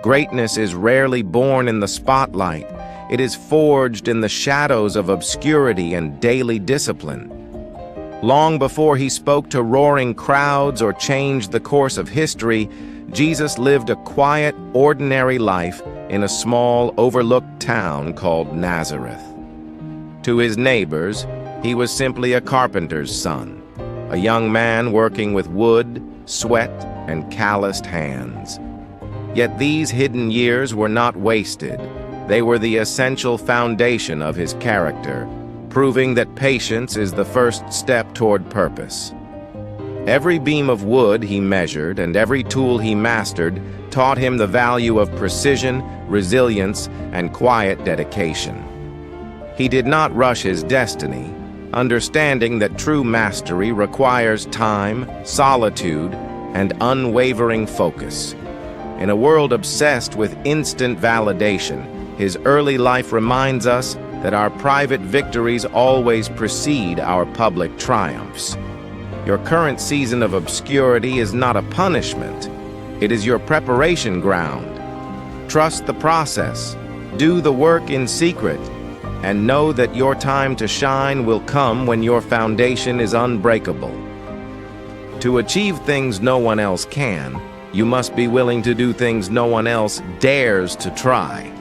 Greatness is rarely born in the spotlight. It is forged in the shadows of obscurity and daily discipline. Long before he spoke to roaring crowds or changed the course of history, Jesus lived a quiet, ordinary life in a small, overlooked town called Nazareth. To his neighbors, he was simply a carpenter's son, a young man working with wood, sweat, and calloused hands. Yet these hidden years were not wasted. They were the essential foundation of his character, proving that patience is the first step toward purpose. Every beam of wood he measured and every tool he mastered taught him the value of precision, resilience, and quiet dedication. He did not rush his destiny, understanding that true mastery requires time, solitude, and unwavering focus. In a world obsessed with instant validation, his early life reminds us that our private victories always precede our public triumphs. Your current season of obscurity is not a punishment. It is your preparation ground. Trust the process, do the work in secret, and know that your time to shine will come when your foundation is unbreakable. To achieve things no one else can, you must be willing to do things no one else dares to try.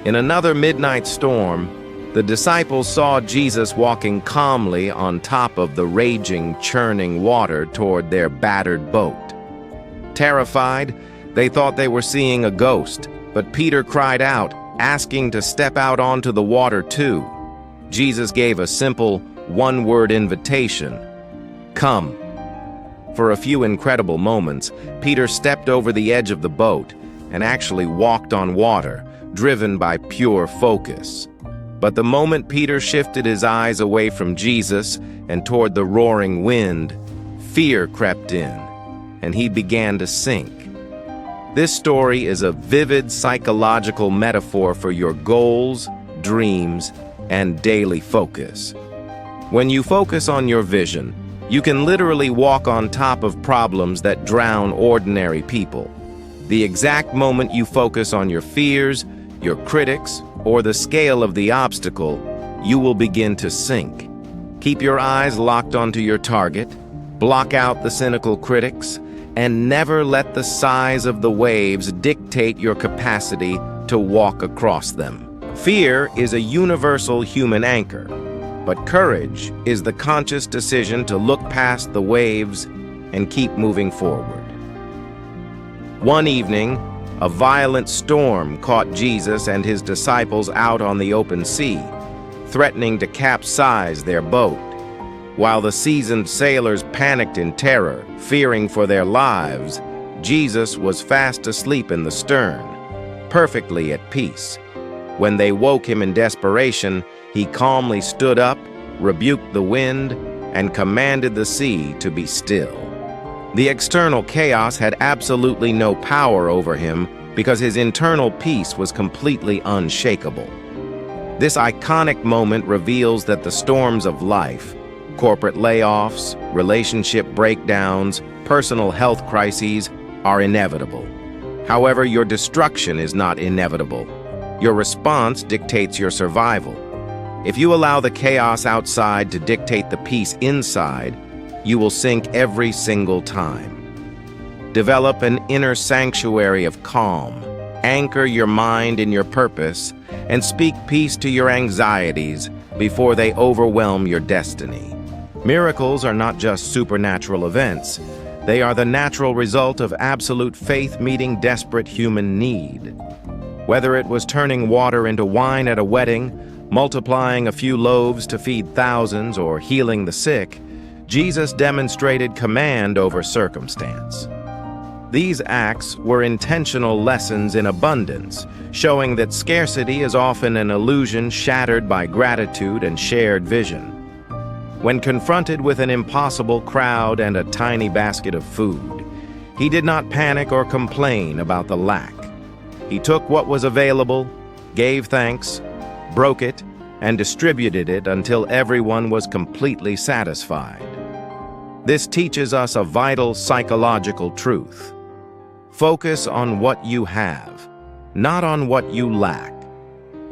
In another midnight storm, the disciples saw Jesus walking calmly on top of the raging, churning water toward their battered boat. Terrified, they thought they were seeing a ghost, but Peter cried out, asking to step out onto the water too. Jesus gave a simple, one-word invitation: "Come." For a few incredible moments, Peter stepped over the edge of the boat and actually walked on water, driven by pure focus. But the moment Peter shifted his eyes away from Jesus and toward the roaring wind, fear crept in, and he began to sink. This story is a vivid psychological metaphor for your goals, dreams, and daily focus. When you focus on your vision, you can literally walk on top of problems that drown ordinary people. The exact moment you focus on your fears, your critics, or the scale of the obstacle, you will begin to sink. Keep your eyes locked onto your target, block out the cynical critics, and never let the size of the waves dictate your capacity to walk across them. Fear is a universal human anchor, but courage is the conscious decision to look past the waves and keep moving forward. One evening, a violent storm caught Jesus and his disciples out on the open sea, threatening to capsize their boat. While the seasoned sailors panicked in terror, fearing for their lives, Jesus was fast asleep in the stern, perfectly at peace. When they woke him in desperation, he calmly stood up, rebuked the wind, and commanded the sea to be still. The external chaos had absolutely no power over him because his internal peace was completely unshakable. This iconic moment reveals that the storms of life, corporate layoffs, relationship breakdowns, personal health crises, are inevitable. However, your destruction is not inevitable. Your response dictates your survival. If you allow the chaos outside to dictate the peace inside, you will sink every single time. Develop an inner sanctuary of calm. Anchor your mind in your purpose and speak peace to your anxieties before they overwhelm your destiny. Miracles are not just supernatural events. They are the natural result of absolute faith meeting desperate human need. Whether it was turning water into wine at a wedding, multiplying a few loaves to feed thousands, or healing the sick, Jesus demonstrated command over circumstance. These acts were intentional lessons in abundance, showing that scarcity is often an illusion shattered by gratitude and shared vision. When confronted with an impossible crowd and a tiny basket of food, he did not panic or complain about the lack. He took what was available, gave thanks, broke it, and distributed it until everyone was completely satisfied. This teaches us a vital psychological truth. Focus on what you have. not on what you lack.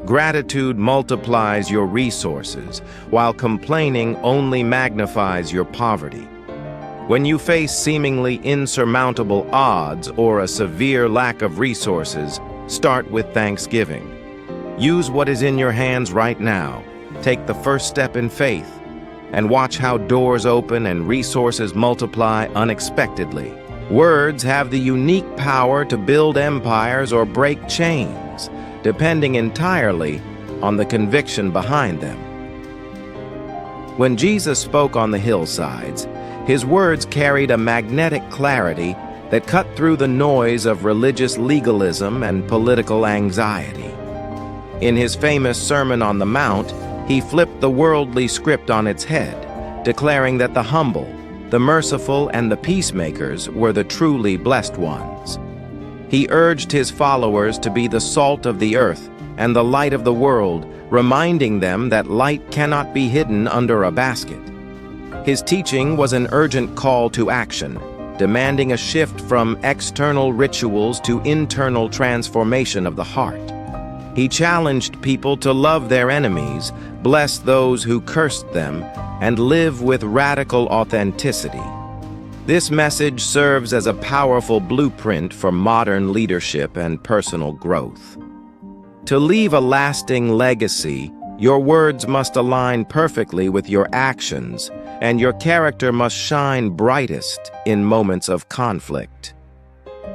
Gratitude multiplies your resources, while complaining only magnifies your poverty. When you face seemingly insurmountable odds or a severe lack of resources, start with thanksgiving. Use what is in your hands right now. Take the first step in faith, and watch how doors open and resources multiply unexpectedly. Words have the unique power to build empires or break chains, depending entirely on the conviction behind them. When Jesus spoke on the hillsides, his words carried a magnetic clarity that cut through the noise of religious legalism and political anxiety. In his famous Sermon on the Mount, he flipped the worldly script on its head, declaring that the humble, the merciful, and the peacemakers were the truly blessed ones. He urged his followers to be the salt of the earth and the light of the world, reminding them that light cannot be hidden under a basket. His teaching was an urgent call to action, demanding a shift from external rituals to internal transformation of the heart. He challenged people to love their enemies, bless those who cursed them, and live with radical authenticity. This message serves as a powerful blueprint for modern leadership and personal growth. To leave a lasting legacy, your words must align perfectly with your actions, and your character must shine brightest in moments of conflict.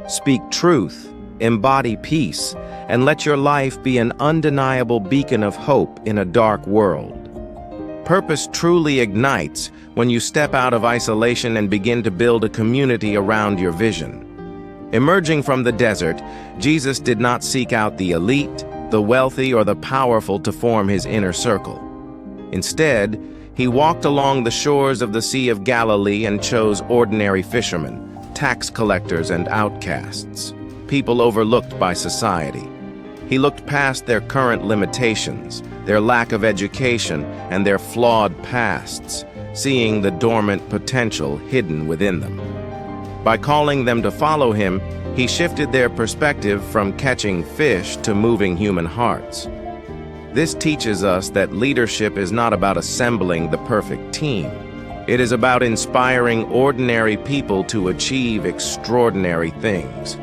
Speak truth, embody peace, and let your life be an undeniable beacon of hope in a dark world. Purpose truly ignites when you step out of isolation and begin to build a community around your vision. Emerging from the desert, Jesus did not seek out the elite, the wealthy, or the powerful to form his inner circle. Instead, he walked along the shores of the Sea of Galilee and chose ordinary fishermen, tax collectors, and outcasts, people overlooked by society. He looked past their current limitations, their lack of education, and their flawed pasts, seeing the dormant potential hidden within them. By calling them to follow him, he shifted their perspective from catching fish to moving human hearts. This teaches us that leadership is not about assembling the perfect team. It is about inspiring ordinary people to achieve extraordinary things.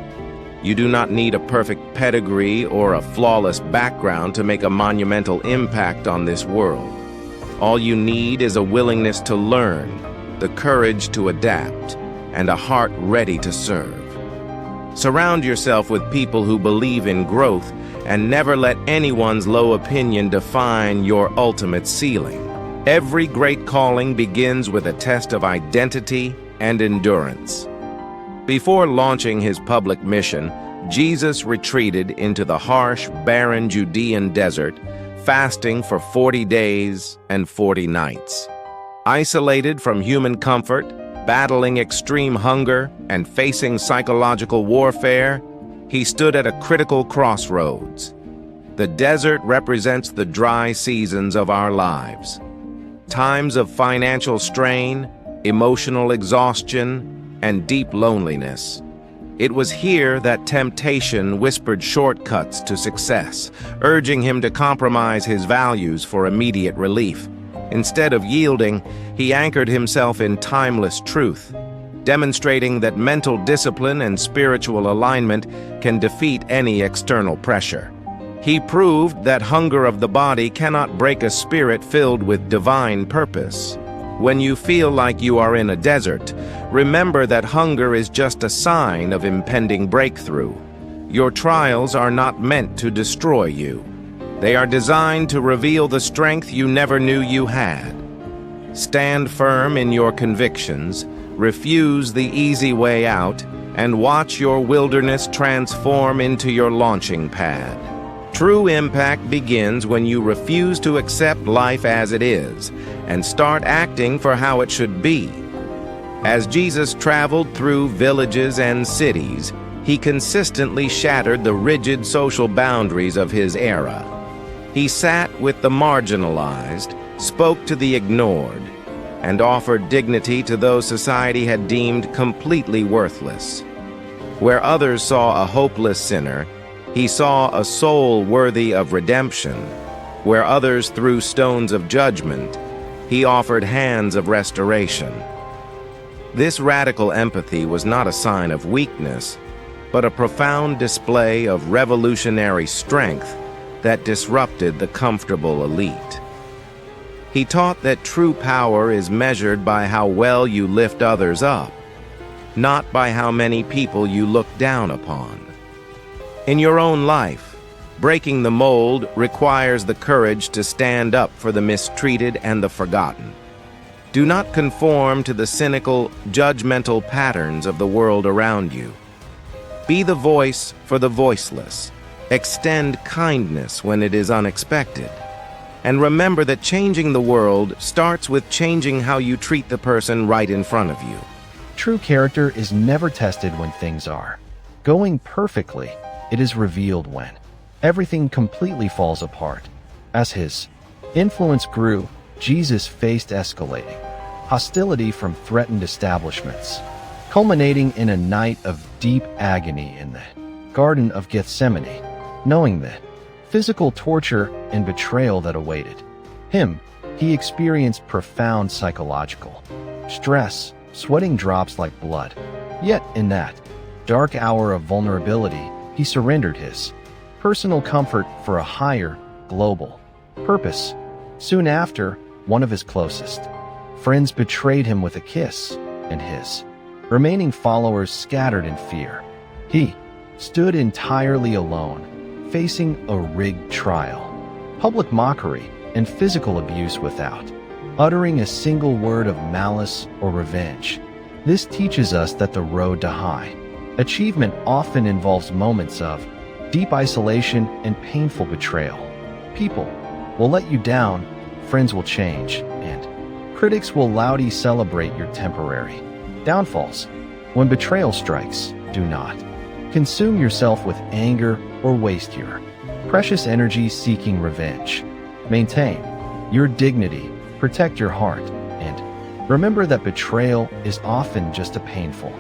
You do not need a perfect pedigree or a flawless background to make a monumental impact on this world. All you need is a willingness to learn, the courage to adapt, and a heart ready to serve. Surround yourself with people who believe in growth, and never let anyone's low opinion define your ultimate ceiling. Every great calling begins with a test of identity and endurance. Before launching his public mission, Jesus retreated into the harsh, barren Judean desert, fasting for 40 days and 40 nights. Isolated from human comfort, battling extreme hunger, and facing psychological warfare, he stood at a critical crossroads. The desert represents the dry seasons of our lives. Times of financial strain, emotional exhaustion, and deep loneliness. It was here that temptation whispered shortcuts to success, urging him to compromise his values for immediate relief. Instead of yielding, he anchored himself in timeless truth, demonstrating that mental discipline and spiritual alignment can defeat any external pressure. He proved that hunger of the body cannot break a spirit filled with divine purpose. When you feel like you are in a desert, remember that hunger is just a sign of impending breakthrough. Your trials are not meant to destroy you. They are designed to reveal the strength you never knew you had. Stand firm in your convictions, refuse the easy way out, and watch your wilderness transform into your launching pad. True impact begins when you refuse to accept life as it is and start acting for how it should be. As Jesus traveled through villages and cities, he consistently shattered the rigid social boundaries of his era. He sat with the marginalized, spoke to the ignored, and offered dignity to those society had deemed completely worthless. Where others saw a hopeless sinner, He saw a soul worthy of redemption. Where others threw stones of judgment, he offered hands of restoration. This radical empathy was not a sign of weakness, but a profound display of revolutionary strength that disrupted the comfortable elite. He taught that true power is measured by how well you lift others up, not by how many people you look down upon. In your own life, breaking the mold requires the courage to stand up for the mistreated and the forgotten. Do not conform to the cynical, judgmental patterns of the world around you. Be the voice for the voiceless. Extend kindness when it is unexpected. And remember that changing the world starts with changing how you treat the person right in front of you. True character is never tested when things are going perfectly. It is revealed when everything completely falls apart. As his influence grew, Jesus faced escalating hostility from threatened establishments, culminating in a night of deep agony in the Garden of Gethsemane, knowing the physical torture and betrayal that awaited him. He experienced profound psychological stress, sweating drops like blood. Yet in that dark hour of vulnerability, he surrendered his personal comfort for a higher, global purpose. Soon after, one of his closest friends betrayed him with a kiss, and his remaining followers scattered in fear. He stood entirely alone, facing a rigged trial, public mockery, and physical abuse without uttering a single word of malice or revenge. This teaches us that the road to high achievement often involves moments of deep isolation and painful betrayal. People will let you down, friends will change, and critics will loudly celebrate your temporary downfalls. When betrayal strikes, do not consume yourself with anger or waste your precious energy seeking revenge. Maintain your dignity, protect your heart, and remember that betrayal is often just a painful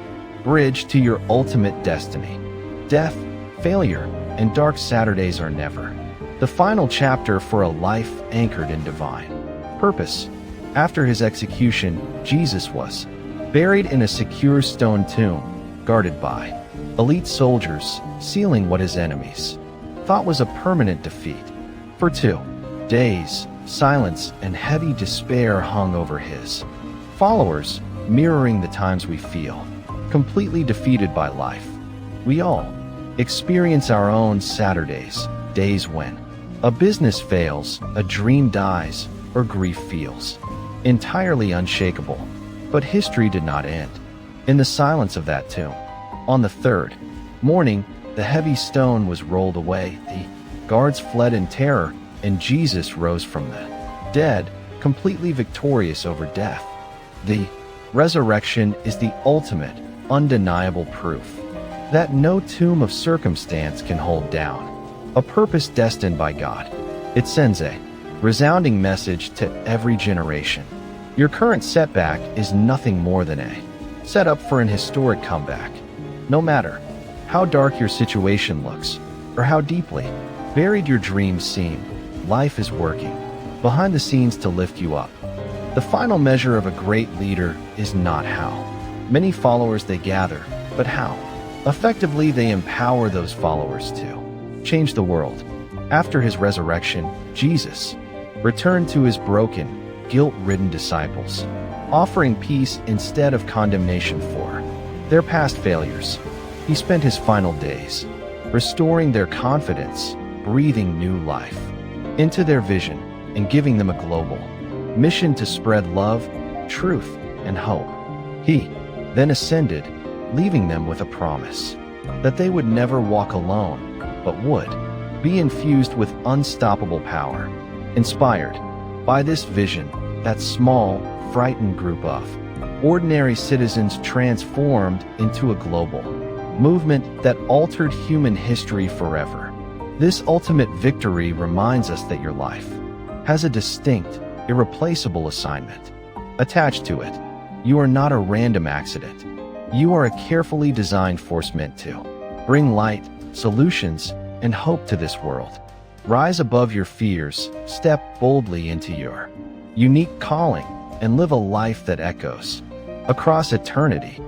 bridge to your ultimate destiny. Death, failure, and dark Saturdays are never the final chapter for a life anchored in divine purpose. After his execution, Jesus was buried in a secure stone tomb, guarded by elite soldiers, sealing what his enemies thought was a permanent defeat. For 2 days, silence and heavy despair hung over his followers, mirroring the times we feel completely defeated by life. We all experience our own Saturdays, days when a business fails, a dream dies, or grief feels entirely unshakable. But history did not end in the silence of that tomb. On the 3rd morning, the heavy stone was rolled away, the guards fled in terror, and Jesus rose from the dead, completely victorious over death. The resurrection is the ultimate, undeniable proof that no tomb of circumstance can hold down a purpose destined by God. It sends a resounding message to every generation. Your current setback is nothing more than a setup for an historic comeback. No matter how dark your situation looks or how deeply buried your dreams seem, life is working behind the scenes to lift you up. The final measure of a great leader is not how many followers they gather, but how effectively they empower those followers to change the world. After his resurrection, Jesus returned to his broken, guilt-ridden disciples, offering peace instead of condemnation for their past failures. He spent his final days restoring their confidence, breathing new life into their vision, and giving them a global mission to spread love, truth, and hope. He then ascended, leaving them with a promise that they would never walk alone, but would be infused with unstoppable power. Inspired by this vision, that small, frightened group of ordinary citizens transformed into a global movement that altered human history forever. This ultimate victory reminds us that your life has a distinct, irreplaceable assignment attached to it. You are not a random accident. You are a carefully designed force meant to bring light, solutions, and hope to this world. Rise above your fears, step boldly into your unique calling, and live a life that echoes across eternity.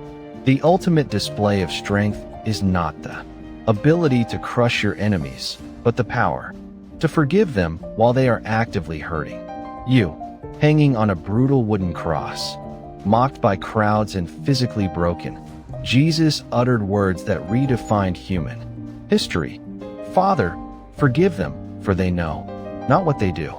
The ultimate display of strength is not the ability to crush your enemies, but the power to forgive them while they are actively hurting you. Hanging on a brutal wooden cross, mocked by crowds and physically broken, Jesus uttered words that redefined human history. Father, forgive them, for they know not what they do.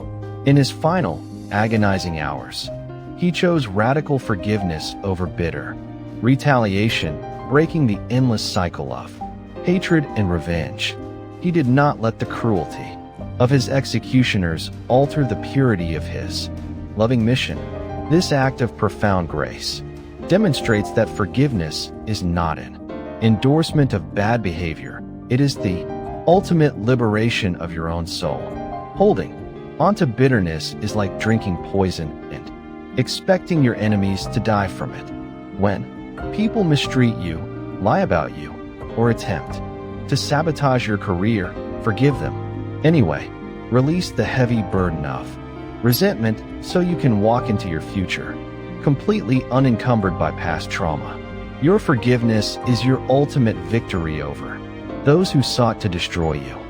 In his final, agonizing hours, he chose radical forgiveness over bitter retaliation, breaking the endless cycle of hatred and revenge. He did not let the cruelty of his executioners alter the purity of his loving mission. This act of profound grace demonstrates that forgiveness is not an endorsement of bad behavior. It is the ultimate liberation of your own soul. Holding onto bitterness is like drinking poison and expecting your enemies to die from it. When people mistreat you, lie about you, or attempt to sabotage your career, forgive them. Anyway, release the heavy burden of resentment so you can walk into your future completely unencumbered by past trauma. Your forgiveness is your ultimate victory over those who sought to destroy you.